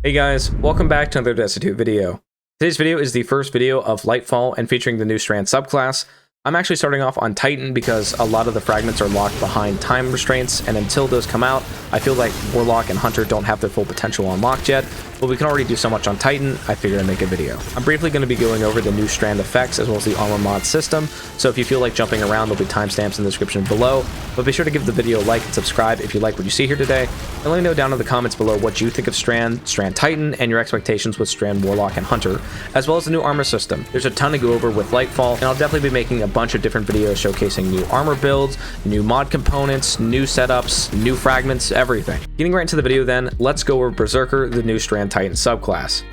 Hey guys, welcome back to another Destitute video. Today's video is the first video of Lightfall and featuring the new Strand subclass. I'm actually starting off on Titan because a lot of the fragments are locked behind time restraints, and until those come out, I feel like Warlock and Hunter don't have their full potential unlocked yet, but we can already do so much on Titan, I figured I'd make a video. I'm briefly going to be going over the new Strand effects as well as the armor mod system, so if you feel like jumping around, there'll be timestamps in the description below, but be sure to give the video a like and subscribe if you like what you see here today, and let me know down in the comments below what you think of Strand, Strand Titan, and your expectations with Strand Warlock and Hunter, as well as the new armor system. There's a ton to go over with Lightfall, and I'll definitely be making a bunch of different videos showcasing new armor builds, new mod components, new setups, new fragments, everything. Getting right into the video then, let's go over Berserker, the new Strand Titan subclass.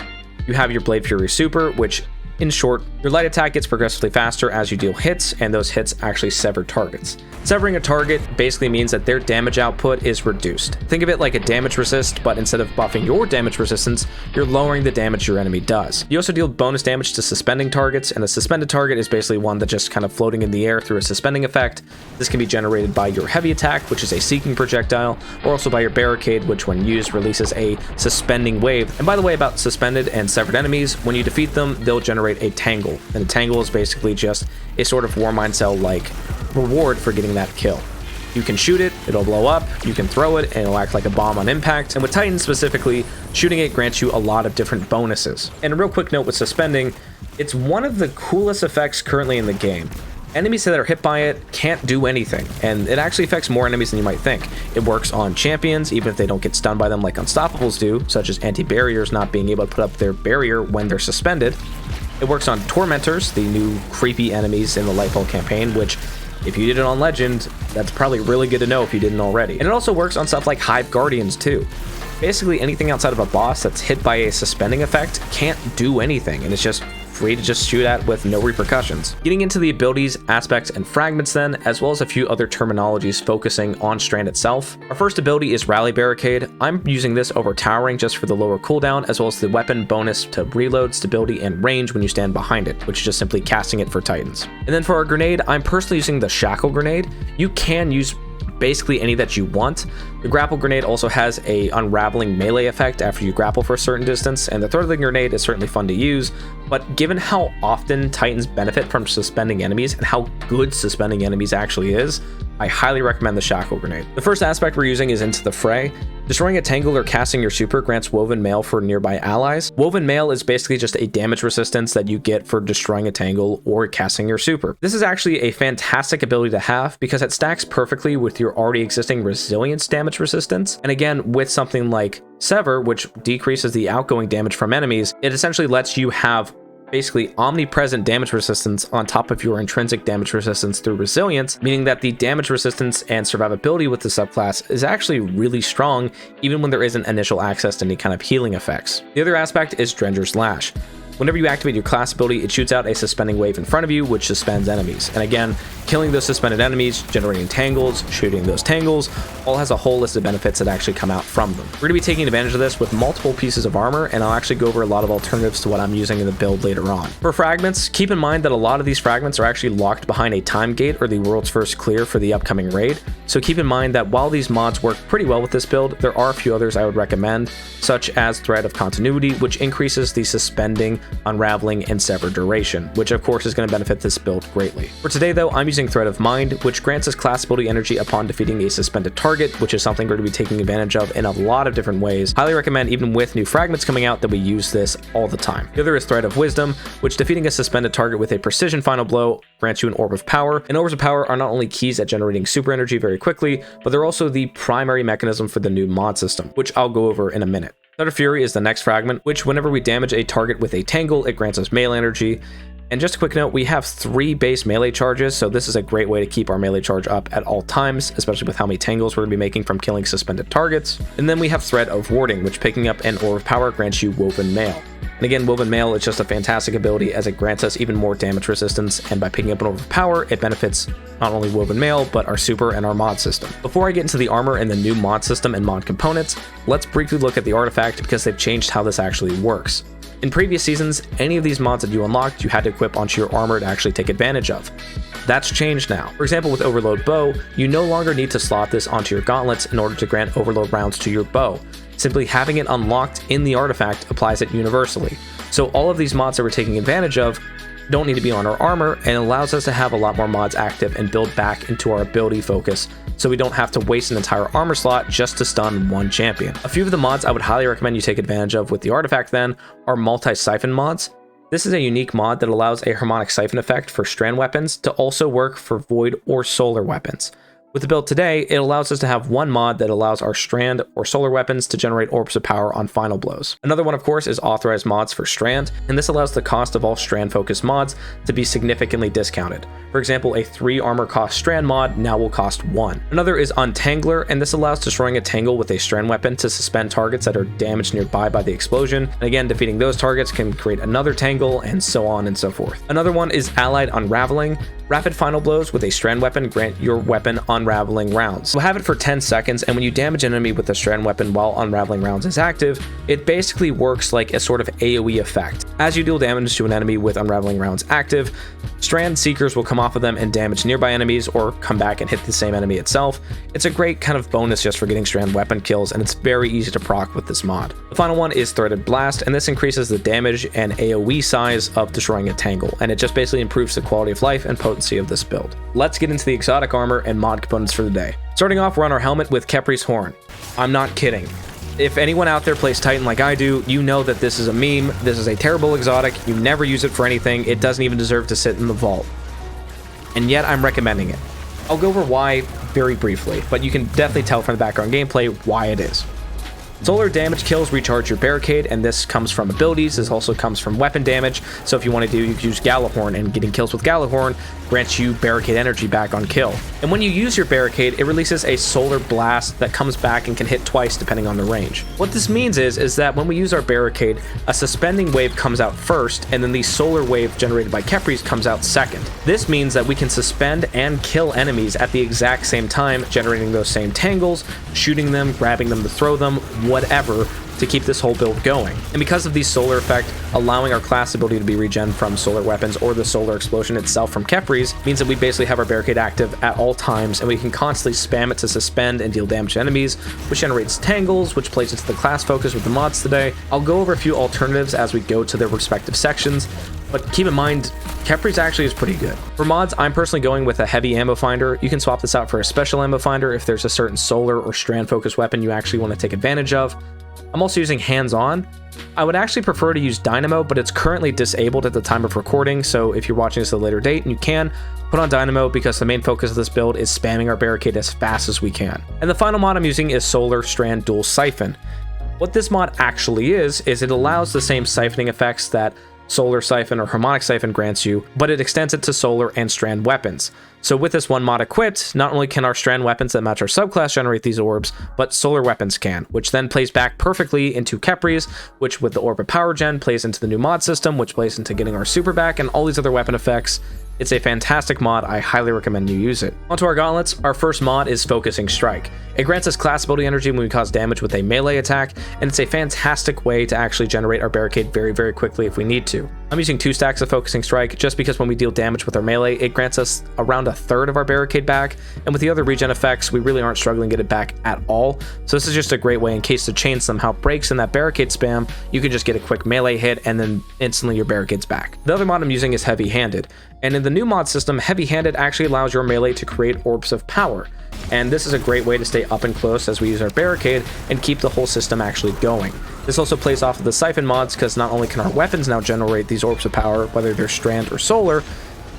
You have your Blade Fury Super, which, in short, your light attack gets progressively faster as you deal hits, and those hits actually sever targets. Severing a target basically means that their damage output is reduced. Think of it like a damage resist, but instead of buffing your damage resistance, you're lowering the damage your enemy does. You also deal bonus damage to suspending targets, and a suspended target is basically one that's just kind of floating in the air through a suspending effect. This can be generated by your heavy attack, which is a seeking projectile, or also by your barricade, which when used releases a suspending wave. And by the way, about suspended and severed enemies, when you defeat them, they'll generate a tangle, and a tangle is basically just a sort of War Mind Cell like reward for getting that kill. You can shoot it, it'll blow up, you can throw it, and it'll act like a bomb on impact. And with Titan specifically, shooting it grants you a lot of different bonuses. And a real quick note with suspending, it's one of the coolest effects currently in the game. Enemies that are hit by it can't do anything, and it actually affects more enemies than you might think. It works on champions, even if they don't get stunned by them like Unstoppables do, such as anti-barriers not being able to put up their barrier when they're suspended. It works on Tormentors, the new creepy enemies in the Lightfall campaign, which, if you did it on Legend, that's probably really good to know if you didn't already. And it also works on stuff like Hive Guardians too. Basically anything outside of a boss that's hit by a suspending effect can't do anything, and it's just free to just shoot at with no repercussions. Getting into the abilities, aspects, and fragments then, as well as a few other terminologies focusing on Strand itself. Our first ability is Rally Barricade. I'm using this over Towering just for the lower cooldown, as well as the weapon bonus to reload, stability, and range when you stand behind it, which is just simply casting it for Titans. And then for our grenade, I'm personally using the Shackle Grenade. You can use basically any that you want. The grapple grenade also has a unraveling melee effect after you grapple for a certain distance, and the throttling grenade is certainly fun to use, but given how often Titans benefit from suspending enemies and how good suspending enemies actually is, I highly recommend the Shackle Grenade. The first aspect we're using is Into the Fray. Destroying a tangle or casting your super grants Woven Mail for nearby allies. Woven Mail is basically just a damage resistance that you get for destroying a tangle or casting your super. This is actually a fantastic ability to have because it stacks perfectly with your already existing resilience damage resistance. And again, with something like Sever, which decreases the outgoing damage from enemies, it essentially lets you have basically omnipresent damage resistance on top of your intrinsic damage resistance through resilience, meaning that the damage resistance and survivability with the subclass is actually really strong even when there isn't initial access to any kind of healing effects. The other aspect is Drenger's Lash. Whenever you activate your class ability, it shoots out a suspending wave in front of you, which suspends enemies. And again, killing those suspended enemies, generating tangles, shooting those tangles, all has a whole list of benefits that actually come out from them. We're going to be taking advantage of this with multiple pieces of armor, and I'll actually go over a lot of alternatives to what I'm using in the build later on. For fragments, keep in mind that a lot of these fragments are actually locked behind a time gate or the world's first clear for the upcoming raid. So keep in mind that while these mods work pretty well with this build, there are a few others I would recommend, such as Thread of Continuity, which increases the suspending, unraveling, and sever duration, which of course is going to benefit this build greatly. For today though, I'm using Thread of Mind, which grants us class ability energy upon defeating a suspended target, which is something we're going to be taking advantage of in a lot of different ways. Highly recommend, even with new fragments coming out, that we use this all the time. The other is Thread of Wisdom, which defeating a suspended target with a precision final blow grants you an Orb of Power. And Orbs of Power are not only keys at generating super energy very quickly, but they're also the primary mechanism for the new mod system, which I'll go over in a minute. Thunder Fury is the next fragment, which whenever we damage a target with a tangle, it grants us melee energy. And just a quick note, we have 3 base melee charges, so this is a great way to keep our melee charge up at all times, especially with how many tangles we're going to be making from killing suspended targets. And then we have Thread of Warding, which picking up an Orb of Power grants you Woven Mail. And again, Woven Mail is just a fantastic ability as it grants us even more damage resistance, and by picking up an Orb of Power, it benefits not only Woven Mail, but our super and our mod system. Before I get into the armor and the new mod system and mod components, let's briefly look at the artifact because they've changed how this actually works. In previous seasons, any of these mods that you unlocked, you had to equip onto your armor to actually take advantage of. That's changed now. For example, with Overload Bow, you no longer need to slot this onto your gauntlets in order to grant overload rounds to your bow. Simply having it unlocked in the artifact applies it universally. So all of these mods that we're taking advantage of don't need to be on our armor, and allows us to have a lot more mods active and build back into our ability focus, so we don't have to waste an entire armor slot just to stun one champion. A few of the mods I would highly recommend you take advantage of with the artifact then are multi-siphon mods. This is a unique mod that allows a harmonic siphon effect for strand weapons to also work for void or solar weapons. With the build today, it allows us to have one mod that allows our strand or solar weapons to generate orbs of power on final blows. Another one, of course, is authorized mods for strand, and this allows the cost of all strand focused mods to be significantly discounted. For example, a 3 armor cost strand mod now will cost 1. Another is untangler, and this allows destroying a tangle with a strand weapon to suspend targets that are damaged nearby by the explosion. And again, defeating those targets can create another tangle, and so on and so forth. Another one is allied unraveling. Rapid final blows with a strand weapon grant your weapon unraveling rounds. We'll have it for 10 seconds, and when you damage an enemy with a strand weapon while unraveling rounds is active, it basically works like a sort of AoE effect. As you deal damage to an enemy with unraveling rounds active, strand seekers will come off of them and damage nearby enemies or come back and hit the same enemy itself. It's a great kind of bonus just for getting strand weapon kills, and it's very easy to proc with this mod. The final one is threaded blast, and this increases the damage and AoE size of destroying a tangle, and it just basically improves the quality of life and potency of this build. Let's get into the exotic armor and mod components for the day. Starting off, we're on our helmet with Khepri's horn. I'm not kidding. If anyone out there plays Titan like I do, you know that this is a meme. This is a terrible exotic. You never use it for anything. It doesn't even deserve to sit in the vault. And yet I'm recommending it. I'll go over why very briefly, but you can definitely tell from the background gameplay why it is. Solar damage kills recharge your barricade, and this comes from abilities. This also comes from weapon damage. So if you want to do, you can use Galahorn, and getting kills with Galahorn grants you barricade energy back on kill. And when you use your barricade, it releases a solar blast that comes back and can hit twice depending on the range. What this means is that when we use our barricade, a suspending wave comes out first, and then the solar wave generated by Khepri's comes out second. This means that we can suspend and kill enemies at the exact same time, generating those same tangles, shooting them, grabbing them to throw them, whatever, to keep this whole build going. And because of the solar effect, allowing our class ability to be regen from solar weapons or the solar explosion itself from Khepri's means that we basically have our barricade active at all times, and we can constantly spam it to suspend and deal damage to enemies, which generates tangles, which plays into the class focus with the mods today. I'll go over a few alternatives as we go to their respective sections, but keep in mind, Khepri's actually is pretty good. For mods, I'm personally going with a heavy ammo finder. You can swap this out for a special ammo finder if there's a certain solar or strand focused weapon you actually want to take advantage of. I'm also using hands-on. I would actually prefer to use Dynamo, but it's currently disabled at the time of recording, so if you're watching this at a later date and you can, put on Dynamo, because the main focus of this build is spamming our barricade as fast as we can. And the final mod I'm using is Solar Strand Dual Siphon. What this mod actually is it allows the same siphoning effects that Solar Siphon or Harmonic Siphon grants you, but it extends it to solar and strand weapons. So with this one mod equipped, not only can our strand weapons that match our subclass generate these orbs, but solar weapons can, which then plays back perfectly into Khepri's, which with the Orb of Power gen plays into the new mod system, which plays into getting our super back and all these other weapon effects. It's a fantastic mod. I highly recommend you use it. Onto our gauntlets, our first mod is Focusing Strike. It grants us class ability energy when we cause damage with a melee attack, and it's a fantastic way to actually generate our barricade very, very quickly if we need to. I'm using 2 stacks of Focusing Strike just because when we deal damage with our melee, it grants us around a third of our barricade back, and with the other regen effects, we really aren't struggling to get it back at all. So this is just a great way in case the chain somehow breaks in that barricade spam, you can just get a quick melee hit and then instantly your barricade's back. The other mod I'm using is Heavy Handed, and in the new mod system, Heavy Handed actually allows your melee to create orbs of power. And this is a great way to stay up and close as we use our barricade and keep the whole system actually going. This also plays off of the siphon mods, because not only can our weapons now generate these orbs of power, whether they're strand or solar,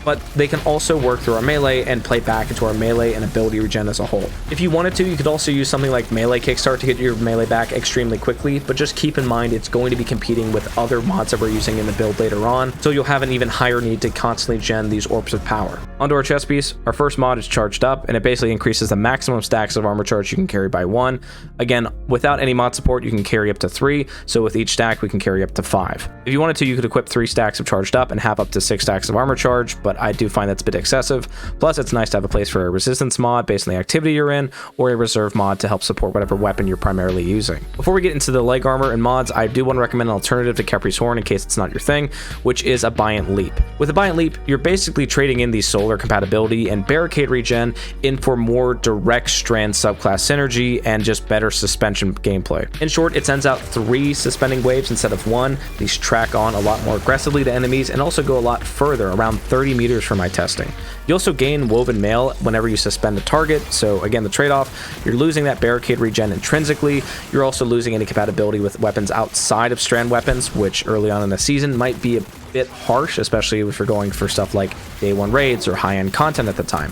but they can also work through our melee and play back into our melee and ability regen as a whole. If you wanted to, you could also use something like Melee Kickstart to get your melee back extremely quickly, but just keep in mind it's going to be competing with other mods that we're using in the build later on, so you'll have an even higher need to constantly gen these orbs of power. Onto our chest piece, our first mod is Charged Up, and it basically increases the maximum stacks of armor charge you can carry by 1. Again, without any mod support, you can carry up to 3, so with each stack, we can carry up to 5. If you wanted to, you could equip 3 stacks of Charged Up and have up to 6 stacks of armor charge, but I do find that's a bit excessive. Plus, it's nice to have a place for a resistance mod based on the activity you're in, or a reserve mod to help support whatever weapon you're primarily using. Before we get into the leg armor and mods, I do want to recommend an alternative to Khepri's Horn in case it's not your thing, which is a Buoyant Leap. With a Buoyant Leap, you're basically trading in the solar solar compatibility and barricade regen in for more direct Strand subclass synergy and just better suspension gameplay. In short, it sends out 3 suspending waves instead of 1. These track on a lot more aggressively to enemies and also go a lot further, around 30 meters for my testing. You also gain woven mail whenever you suspend a target, so again, the trade-off, you're losing that barricade regen intrinsically. You're also losing any compatibility with weapons outside of Strand weapons, which early on in the season might be a bit harsh, especially if you're going for stuff like day 1 raids or high-end content at the time.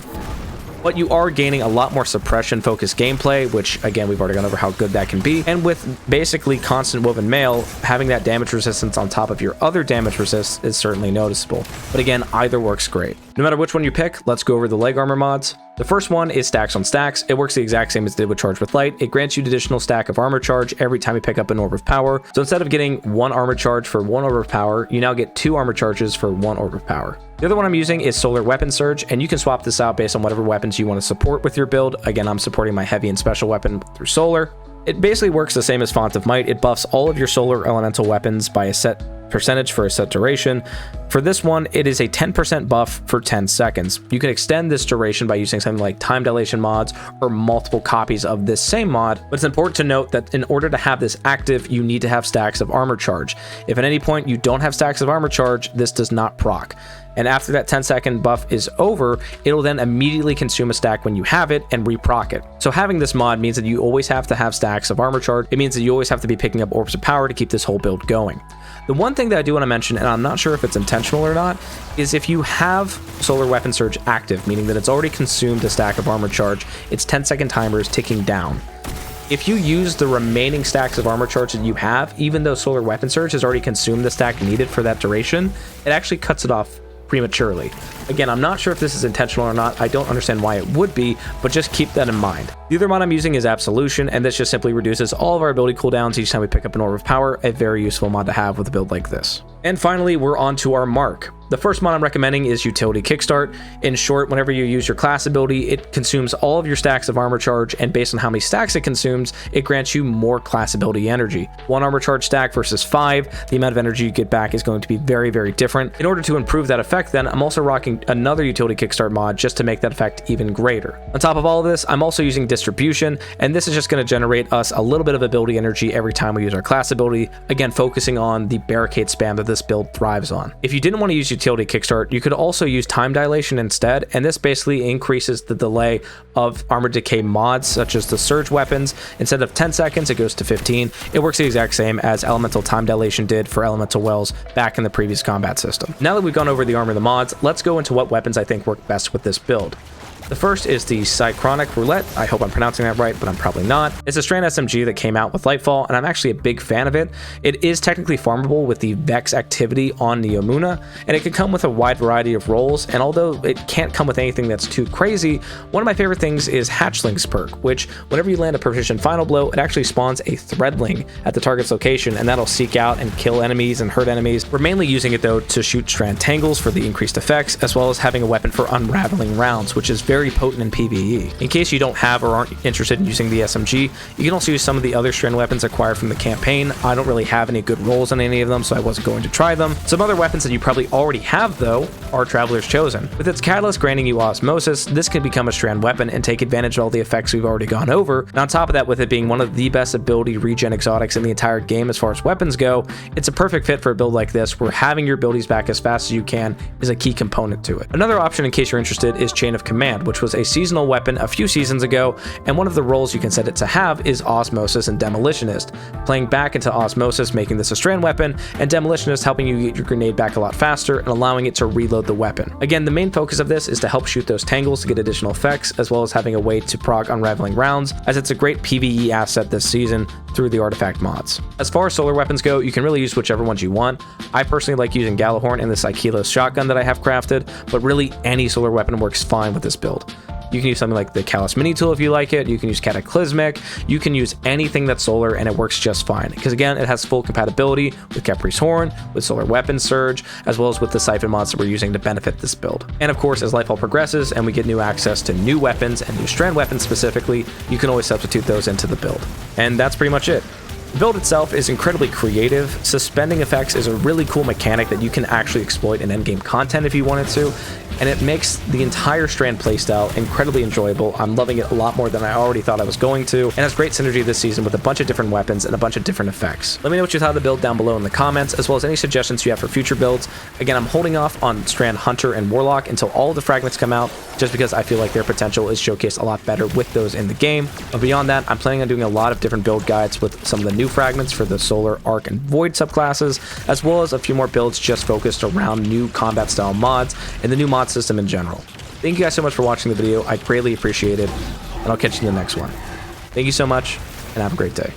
But you are gaining a lot more suppression-focused gameplay, which, again, we've already gone over how good that can be. And with basically constant woven mail, having that damage resistance on top of your other damage resist is certainly noticeable. But again, either works great. No matter which one you pick, let's go over the leg armor mods. The first one is Stacks on Stacks. It works the exact same as it did with Charge with Light. It grants you an additional stack of armor charge every time you pick up an Orb of Power. So instead of getting 1 armor charge for 1 Orb of Power, you now get 2 armor charges for 1 Orb of Power. The other one I'm using is Solar Weapon Surge, and you can swap this out based on whatever weapons you want to support with your build. Again, I'm supporting my heavy and special weapon through Solar. It basically works the same as Font of Might. It buffs all of your solar elemental weapons by a set percentage for a set duration. For this one, it is a 10% buff for 10 seconds. You can extend this duration by using something like time dilation mods or multiple copies of this same mod, but it's important to note that in order to have this active, you need to have stacks of armor charge. If at any point you don't have stacks of armor charge, this does not proc. And after that 10-second buff is over, it'll then immediately consume a stack when you have it and reproc it. So having this mod means that you always have to have stacks of armor charge. It means that you always have to be picking up orbs of power to keep this whole build going. The one thing that I do want to mention, and I'm not sure if it's intentional or not, is if you have Solar Weapon Surge active, meaning that it's already consumed a stack of armor charge, its 10-second timer is ticking down. If you use the remaining stacks of armor charge that you have, even though Solar Weapon Surge has already consumed the stack needed for that duration, it actually cuts it off prematurely. Again, I'm not sure if this is intentional or not. I don't understand why it would be, but just keep that in mind. The other mod I'm using is Absolution, and this just simply reduces all of our ability cooldowns each time we pick up an Orb of Power, a very useful mod to have with a build like this. And finally, we're on to our mark. The first mod I'm recommending is Utility Kickstart. In short, whenever you use your class ability, it consumes all of your stacks of armor charge, and based on how many stacks it consumes, it grants you more class ability energy. 1 armor charge stack versus 5, the amount of energy you get back is going to be very, very different. In order to improve that effect, then, I'm also rocking another Utility Kickstart mod just to make that effect even greater. On top of all of this, I'm also using Distribution, and this is just going to generate us a little bit of ability energy every time we use our class ability, again, focusing on the barricade spam that this build thrives on. If you didn't want to use Utility Kickstart, you could also use Time Dilation instead, and this basically increases the delay of armor decay mods such as the surge weapons. Instead of 10 seconds, it goes to 15. It works the exact same as Elemental Time Dilation did for Elemental Wells back in the previous combat system. Now that we've gone over the armor of the mods, let's go into what weapons I think work best with this build. The first is the Cychronic Roulette. I hope I'm pronouncing that right, but I'm probably not. It's a Strand SMG that came out with Lightfall, and I'm actually a big fan of it. It is technically farmable with the Vex activity on Neomuna, and it can come with a wide variety of roles, and although it can't come with anything that's too crazy, one of my favorite things is Hatchling's perk, which whenever you land a proficient final blow, it actually spawns a Threadling at the target's location, and that'll seek out and kill enemies and hurt enemies. We're mainly using it though to shoot Strand Tangles for the increased effects, as well as having a weapon for unraveling rounds, which is very potent in PvE. In case you don't have or aren't interested in using the SMG, you can also use some of the other Strand weapons acquired from the campaign. I don't really have any good rolls on any of them, so I wasn't going to try them. Some other weapons that you probably already have, though, are Traveler's Chosen. With its catalyst granting you Osmosis, this can become a Strand weapon and take advantage of all the effects we've already gone over. And on top of that, with it being one of the best ability regen exotics in the entire game as far as weapons go, it's a perfect fit for a build like this, where having your abilities back as fast as you can is a key component to it. Another option, in case you're interested, is Chain of Command, which was a seasonal weapon a few seasons ago, and one of the roles you can set it to have is Osmosis and Demolitionist. Playing back into Osmosis, making this a Strand weapon, and Demolitionist helping you get your grenade back a lot faster and allowing it to reload the weapon. Again, the main focus of this is to help shoot those tangles to get additional effects, as well as having a way to proc unraveling rounds, as it's a great PvE asset this season through the artifact mods. As far as solar weapons go, you can really use whichever ones you want. I personally like using Gallahorn and this Aikilos shotgun that I have crafted, but really any solar weapon works fine with this build. You can use something like the Callus Mini Tool if you like it. You can use Cataclysmic. You can use anything that's solar and it works just fine. Because again, it has full compatibility with Capri's Horn, with Solar Weapon Surge, as well as with the Siphon mods that we're using to benefit this build. And of course, as Lightfall progresses and we get new access to new weapons and new Strand weapons specifically, you can always substitute those into the build. And that's pretty much it. The build itself is incredibly creative. Suspending effects is a really cool mechanic that you can actually exploit in endgame content if you wanted to, and it makes the entire Strand playstyle incredibly enjoyable. I'm loving it a lot more than I already thought I was going to, and has great synergy this season with a bunch of different weapons and a bunch of different effects. Let me know what you thought of the build down below in the comments, as well as any suggestions you have for future builds. Again, I'm holding off on Strand Hunter and Warlock until all of the fragments come out, just because I feel like their potential is showcased a lot better with those in the game. But beyond that, I'm planning on doing a lot of different build guides with some of the new fragments for the Solar, Arc, and Void subclasses, as well as a few more builds just focused around new combat style mods and the new mod system in general. Thank you guys so much for watching the video. I greatly appreciate it, and I'll catch you in the next one. Thank you so much, and have a great day.